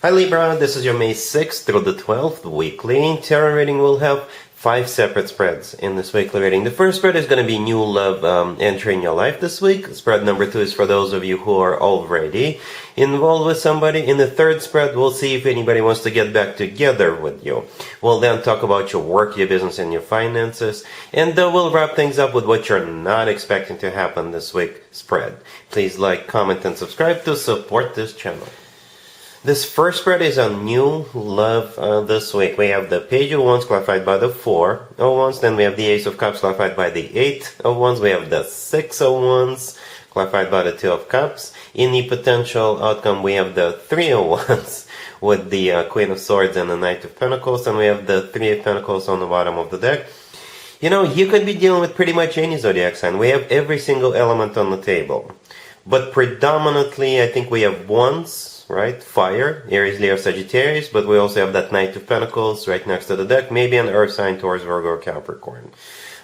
Hi Libra, this is your May 6th through the 12th weekly tarot reading. We'll have 5 separate spreads in this weekly reading. The first spread is going to be new love entering your life this week. Spread number 2 is for those of you who are already involved with somebody. In the third spread, we'll see if anybody wants to get back together with you. We'll then talk about your work, your business, and your finances. And then we'll wrap things up with what you're not expecting to happen this week spread. Please like, comment, and subscribe to support this channel. This first spread is on new love this week. We have the Page of Wands clarified by the 4 of Wands. Then we have the Ace of Cups clarified by the 8 of Wands. We have the 6 of Wands clarified by the 2 of Cups. In the potential outcome, we have the 3 of Wands with the Queen of Swords and the Knight of Pentacles. And we have the 3 of Pentacles on the bottom of the deck. You know, you could be dealing with pretty much any zodiac sign. We have every single element on the table. But predominantly, I think we have Wands. Right? Fire, Aries, Leo, Sagittarius, but we also have that Knight of Pentacles right next to the deck, maybe an Earth sign, Taurus, Virgo, or Capricorn.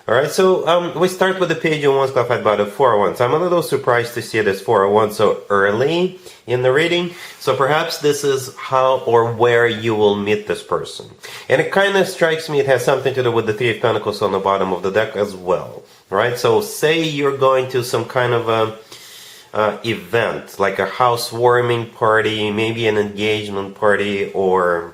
Alright, so we start with the Page of Wands clarified by the 4 of Wands. I'm a little surprised to see this 4 of Wands so early in the reading, so perhaps this is how or where you will meet this person. And it kind of strikes me it has something to do with the 3 of Pentacles on the bottom of the deck as well. Right? So say you're going to some kind of a event, like a housewarming party, maybe an engagement party, or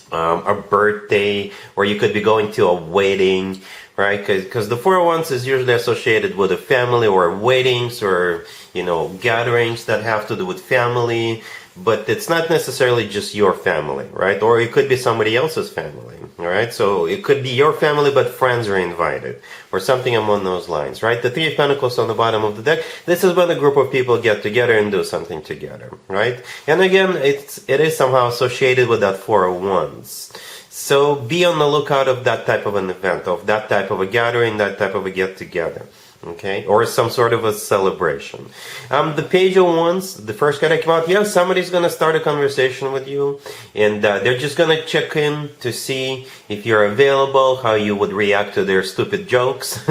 a birthday, or you could be going to a wedding, right? Because the 4 of Wands is usually associated with a family or weddings or, you know, gatherings that have to do with family, but it's not necessarily just your family, right? Or it could be somebody else's family, right? So it could be your family, but friends are invited, or something along those lines, right? The 3 of Pentacles on the bottom of the deck, this is when a group of people get together and do something together, right? And again, it is somehow associated with that 4 of Wands. So be on the lookout of that type of an event, of that type of a gathering, that type of a get-together. Okay, or some sort of a celebration. The Page of Wands, the first card that came out, yeah, somebody's going to start a conversation with you, and they're just going to check in to see if you're available, how you would react to their stupid jokes.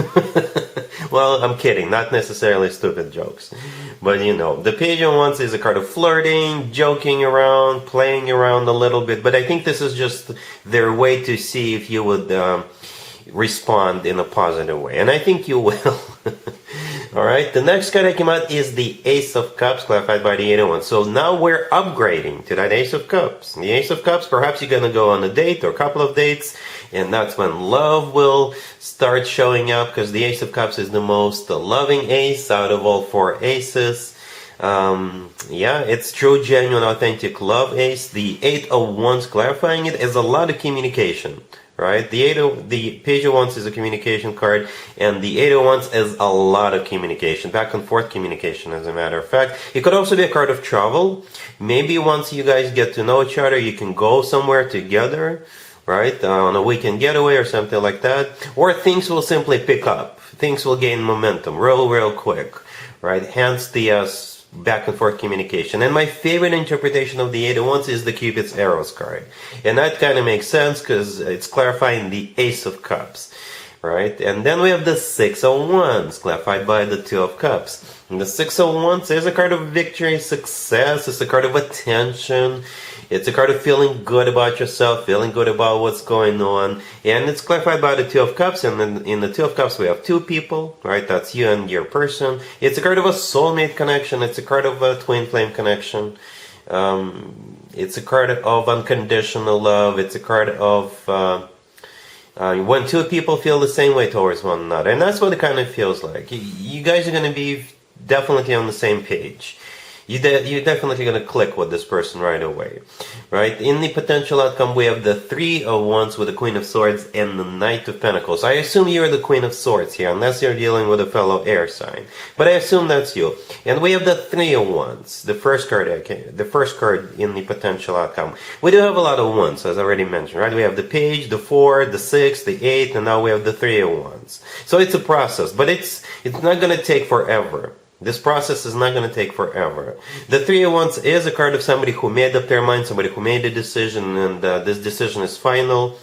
Well, I'm kidding, not necessarily stupid jokes. But you know, the Page of Wands is a card of flirting, joking around, playing around a little bit, but I think this is just their way to see if you would respond in a positive way, and I think you will. Alright, the next card that came out is the Ace of Cups clarified by the 8 of Wands. So now we're upgrading to that Ace of Cups. The Ace of Cups, perhaps you're gonna go on a date or a couple of dates, and that's when love will start showing up, because the Ace of Cups is the most loving ace out of all 4 aces. Yeah, it's true, genuine, authentic love ace. The 8 of Wands clarifying it is a lot of communication. Right? The Page of Wands is a communication card, and the 8 of Wands is a lot of communication, back and forth communication, as a matter of fact. It could also be a card of travel. Maybe once you guys get to know each other, you can go somewhere together, right? On a weekend getaway or something like that. Or things will simply pick up. Things will gain momentum real quick, right? Hence the back and forth communication. And my favorite interpretation of the 8 of Wands is the Cupid's Arrows card. And that kind of makes sense because it's clarifying the Ace of Cups, right? And then we have the 6 of Wands clarified by the 2 of Cups. And the 6 of Wands is a card of victory, success. It's a card of attention. It's a card of feeling good about yourself, feeling good about what's going on. And it's clarified by the 2 of Cups. And then in the 2 of Cups, we have 2 people, right? That's you and your person. It's a card of a soulmate connection. It's a card of a twin flame connection. It's a card of unconditional love. It's a card of when 2 people feel the same way towards one another. And that's what it kind of feels like. You guys are going to be definitely on the same page. You're definitely going to click with this person right away, right? In the potential outcome, we have the 3 of Wands with the Queen of Swords and the Knight of Pentacles. I assume you're the Queen of Swords here, unless you're dealing with a fellow air sign. But I assume that's you. And we have the 3 of Wands, the first card in the potential outcome. We do have a lot of Wands, as I already mentioned, right? We have the Page, the 4, the 6, the 8, and now we have the 3 of Wands. So it's a process, but it's not going to take forever. This process is not going to take forever. The 3 of Wands is a card of somebody who made up their mind, somebody who made a decision, and this decision is final.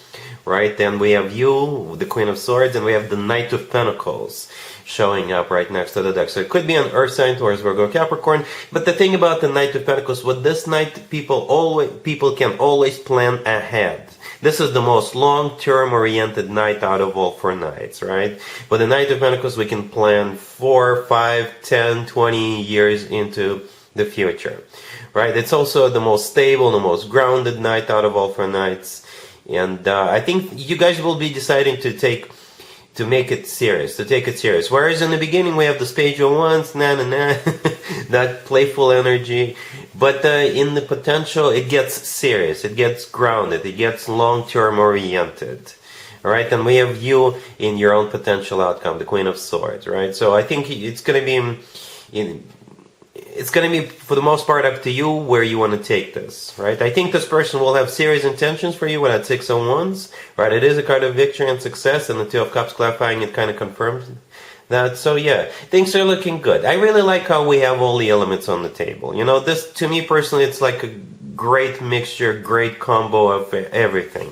right? Then we have you, the Queen of Swords, and we have the Knight of Pentacles showing up right next to the deck. So it could be an Earth sign, Taurus, Virgo, Capricorn. But the thing about the Knight of Pentacles, with this Knight, people can always plan ahead. This is the most long-term oriented Knight out of all 4 Knights, right? With the Knight of Pentacles, we can plan 4, 5, 10, 20 years into the future, right? It's also the most stable, the most grounded Knight out of all 4 Knights. And I think you guys will be deciding to take it serious. Whereas in the beginning we have the Page of Wands, that playful energy. But in the potential, it gets serious, it gets grounded, it gets long-term oriented. Alright, and we have you in your own potential outcome, the Queen of Swords, right? So I think it's going to be for the most part up to you where you want to take this, right? I think this person will have serious intentions for you with that 6 of Wands, right? It is a card of victory and success, and the 2 of Cups clarifying it kind of confirms that. So yeah, things are looking good. I really like how we have all the elements on the table. You know, this, to me personally, it's like a great mixture, great combo of everything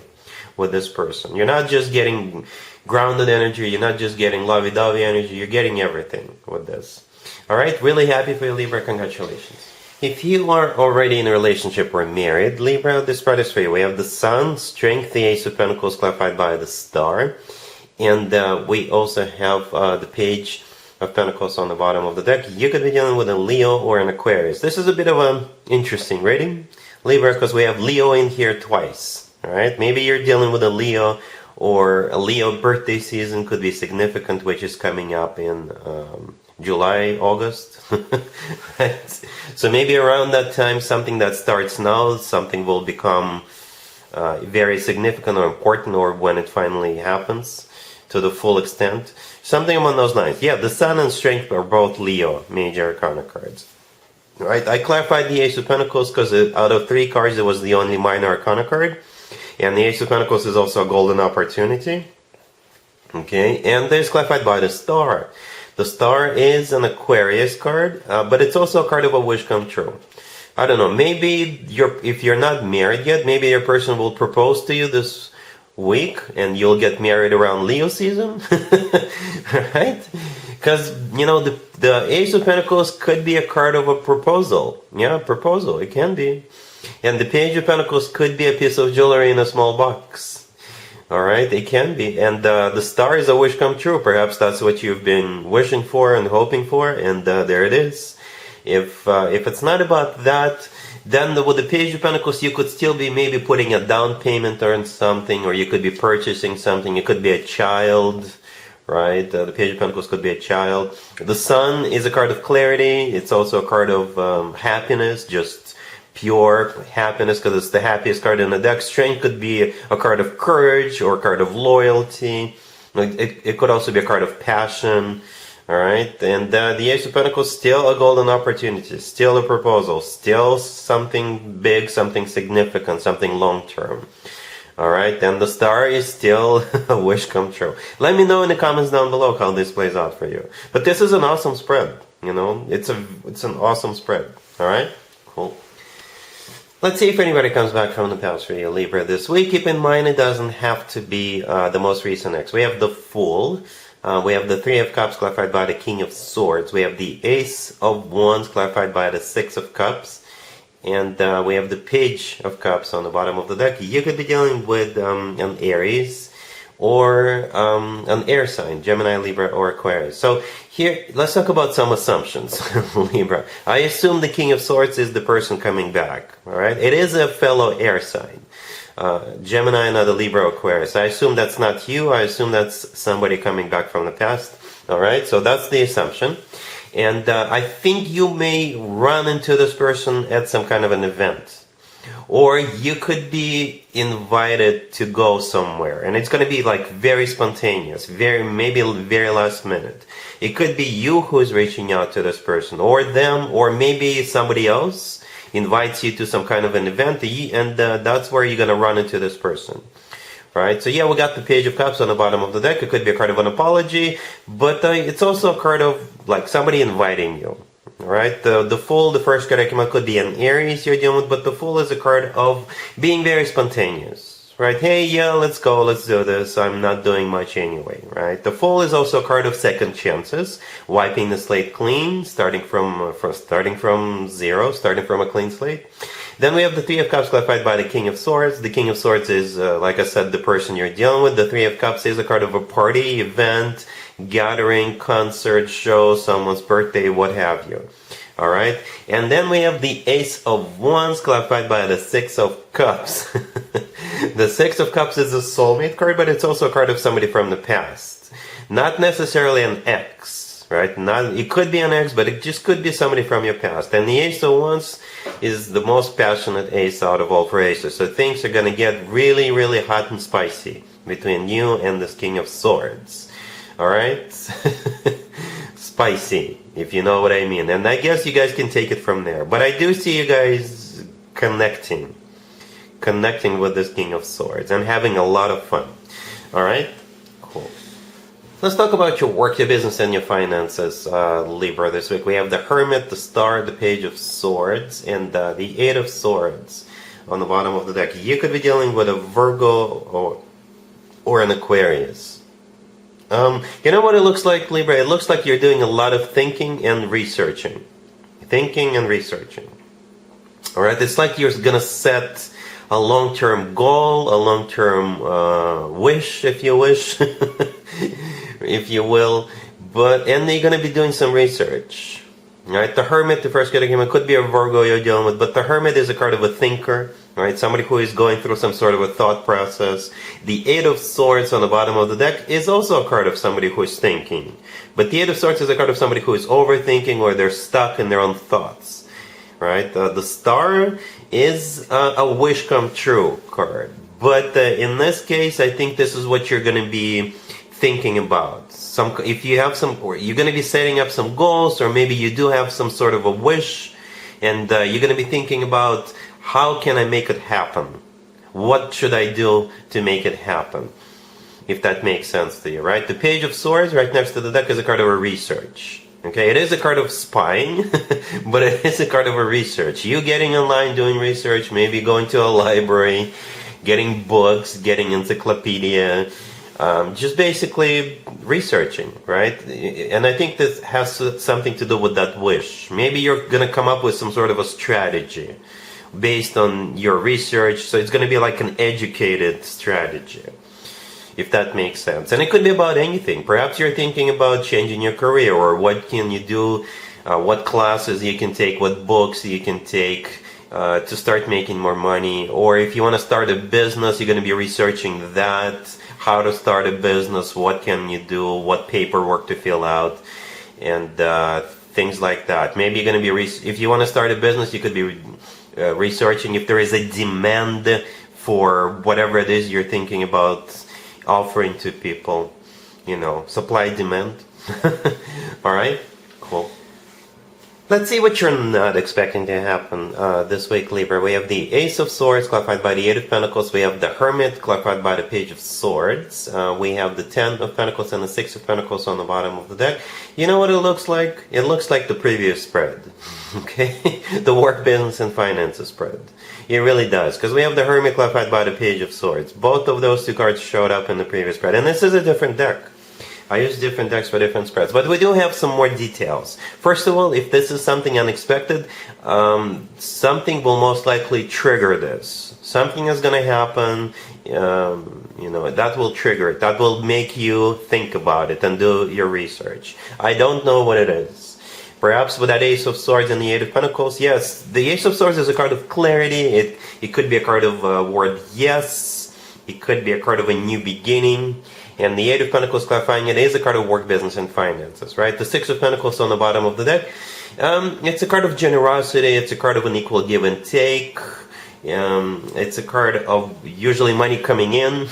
with this person. You're not just getting grounded energy, you're not just getting lovey-dovey energy, you're getting everything with this. Alright, really happy for you, Libra. Congratulations. If you are already in a relationship or married, Libra, this part is for you. We have the Sun, Strength, the Ace of Pentacles clarified by the Star. And we also have the Page of Pentacles on the bottom of the deck. You could be dealing with a Leo or an Aquarius. This is a bit of an interesting reading, Libra, because we have Leo in here twice. Alright, maybe you're dealing with a Leo, or a Leo birthday season could be significant, which is coming up in July, August. Right? So maybe around that time, something that starts now, something will become very significant or important, or when it finally happens to the full extent. Something along those lines. Yeah, the Sun and Strength are both Leo major arcana cards. Right? I clarified the Ace of Pentacles because out of 3 cards, it was the only minor arcana card. And the Ace of Pentacles is also a golden opportunity. Okay, and there's clarified by the Star. The Star is an Aquarius card, but it's also a card of a wish come true. I don't know, maybe if you're not married yet, maybe your person will propose to you this week and you'll get married around Leo season. Right? Because, you know, the Ace of Pentacles could be a card of a proposal. Yeah, proposal, it can be. And the Page of Pentacles could be a piece of jewelry in a small box. Alright, it can be. And the Star is a wish come true. Perhaps that's what you've been wishing for and hoping for, and there it is. If it's not about that, then with the Page of Pentacles, you could still be maybe putting a down payment on something, or you could be purchasing something. It could be a child, right? The Page of Pentacles could be a child. The Sun is a card of clarity. It's also a card of happiness, just pure happiness, because it's the happiest card in the deck. Strength could be a card of courage or a card of loyalty. It could also be a card of passion. Alright, and the Ace of Pentacles, still a golden opportunity, still a proposal, still something big, something significant, something long-term. Alright, and the Star is still a wish come true. Let me know in the comments down below how this plays out for you. But this is an awesome spread, you know, it's an awesome spread. Alright, cool. Let's see if anybody comes back from the past for you, Libra, this week. Keep in mind, it doesn't have to be the most recent X. We have the Fool. We have the 3 of Cups clarified by the King of Swords. We have the Ace of Wands clarified by the 6 of Cups. And we have the Page of Cups on the bottom of the deck. You could be dealing with an Aries or an air sign, Gemini, Libra, or Aquarius. So here, let's talk about some assumptions, Libra. I assume the King of Swords is the person coming back, all right? It is a fellow air sign. Gemini, another Libra, Aquarius. I assume that's not you. I assume that's somebody coming back from the past, all right? So that's the assumption. And I think you may run into this person at some kind of an event. Or you could be invited to go somewhere, and it's going to be like very spontaneous, maybe very last minute. It could be you who's reaching out to this person, or them, or maybe somebody else invites you to some kind of an event, and that's where you're going to run into this person. Right? So yeah, we got the Page of Cups on the bottom of the deck. It could be a card of an apology, but it's also a card of like somebody inviting you. Right? The Fool, the first card I came out, could be an Aries you're dealing with, but the Fool is a card of being very spontaneous. right? Hey, yeah, let's go, let's do this. I'm not doing much anyway, right? The Fool is also a card of second chances, wiping the slate clean, starting from zero, starting from a clean slate. Then we have the Three of Cups clarified by the King of Swords. The King of Swords is, like I said, the person you're dealing with. The Three of Cups is a card of a party, event, gathering, concert, show, someone's birthday, what have you. Alright? And then we have the Ace of Wands clarified by the Six of Cups. The Six of Cups is a soulmate card, but it's also a card of somebody from the past. Not necessarily an ex, right? It could be an ex, but it just could be somebody from your past. And the Ace of Wands is the most passionate ace out of all four aces. So things are going to get really, really hot and spicy between you and this King of Swords. Alright? Spicy, if you know what I mean. And I guess you guys can take it from there. But I do see you guys connecting with this King of Swords and having a lot of fun. Alright? Cool. Let's talk about your work, your business, and your finances, Libra, this week. We have the Hermit, the Star, the Page of Swords, and the Eight of Swords on the bottom of the deck. You could be dealing with a Virgo or an Aquarius. You know what it looks like, Libra? It looks like you're doing a lot of thinking and researching. Thinking and researching. Alright, it's like you're going to set a long-term goal, a long-term wish, if you wish. If you will, and you're going to be doing some research. Right? The Hermit, the first category, could be a Virgo you're dealing with, but the Hermit is a card of a thinker, right? Somebody who is going through some sort of a thought process. The Eight of Swords on the bottom of the deck is also a card of somebody who is thinking. But the Eight of Swords is a card of somebody who is overthinking or they're stuck in their own thoughts. Right? The Star is a wish come true card. But in this case, I think this is what you're going to be thinking about. If you have or you're going to be setting up some goals, or maybe you do have some sort of a wish, and you're going to be thinking about how can I make it happen? What should I do to make it happen? If that makes sense to you, right? The Page of Swords right next to the deck is a card of a research. Okay, it is a card of spying, but it is a card of a research. You getting online doing research, maybe going to a library, getting books, getting encyclopedia, just basically researching, right? And I think this has something to do with that wish. Maybe you're going to come up with some sort of a strategy based on your research. So it's going to be like an educated strategy, if that makes sense. And it could be about anything. Perhaps you're thinking about changing your career, or what can you do, what classes you can take, what books you can take to start making more money. Or if you want to start a business, you're going to be researching that. How to start a business, what can you do, what paperwork to fill out, and things like that. Maybe you're going to be, if you want to start a business, you could be researching if there is a demand for whatever it is you're thinking about offering to people. You know, supply, demand. Alright, cool. Let's see what you're not expecting to happen this week, Libra. We have the Ace of Swords, clarified by the Eight of Pentacles. We have the Hermit, clarified by the Page of Swords. We have the Ten of Pentacles and the Six of Pentacles on the bottom of the deck. You know what it looks like? It looks like the previous spread. Okay? The work, business, and finances spread. It really does. Because we have the Hermit, clarified by the Page of Swords. Both of those two cards showed up in the previous spread. And this is a different deck. I use different decks for different spreads, but we do have some more details. First of all, if this is something unexpected, something will most likely trigger this. Something is going to happen, you know, that will trigger it. That will make you think about it and do your research. I don't know what it is. Perhaps with that Ace of Swords and the Eight of Pentacles, yes, the Ace of Swords is a card of clarity. It could be a card of word yes. It could be a card of a new beginning. And the Eight of Pentacles, clarifying it, is a card of work, business, and finances, right? The Six of Pentacles on the bottom of the deck, it's a card of generosity. It's a card of an equal give and take. It's a card of usually money coming in,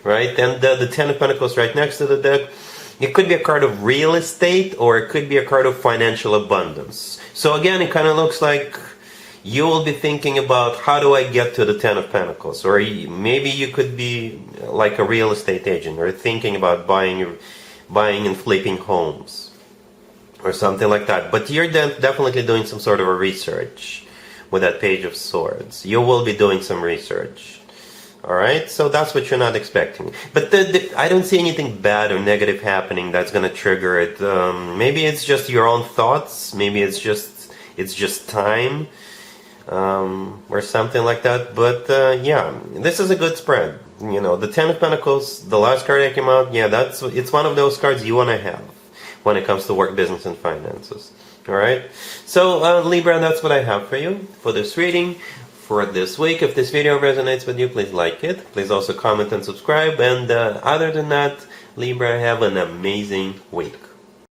right? And the Ten of Pentacles right next to the deck, it could be a card of real estate, or it could be a card of financial abundance. So again, it kind of looks like you will be thinking about, how do I get to the Ten of Pentacles? Or maybe you could be like a real estate agent, or thinking about buying and flipping homes, or something like that. But you're definitely doing some sort of a research with that Page of Swords. You will be doing some research. Alright, so that's what you're not expecting. But I don't see anything bad or negative happening that's going to trigger it. Maybe it's just your own thoughts. Maybe it's just time. Or something like that. But yeah, this is a good spread. You know, the Ten of Pentacles, the last card that came out, yeah, it's one of those cards you want to have when it comes to work, business, and finances. Alright, so Libra, that's what I have for you for this reading for this week. If this video resonates with you, please like it. Please also comment and subscribe. And other than that, Libra, have an amazing week.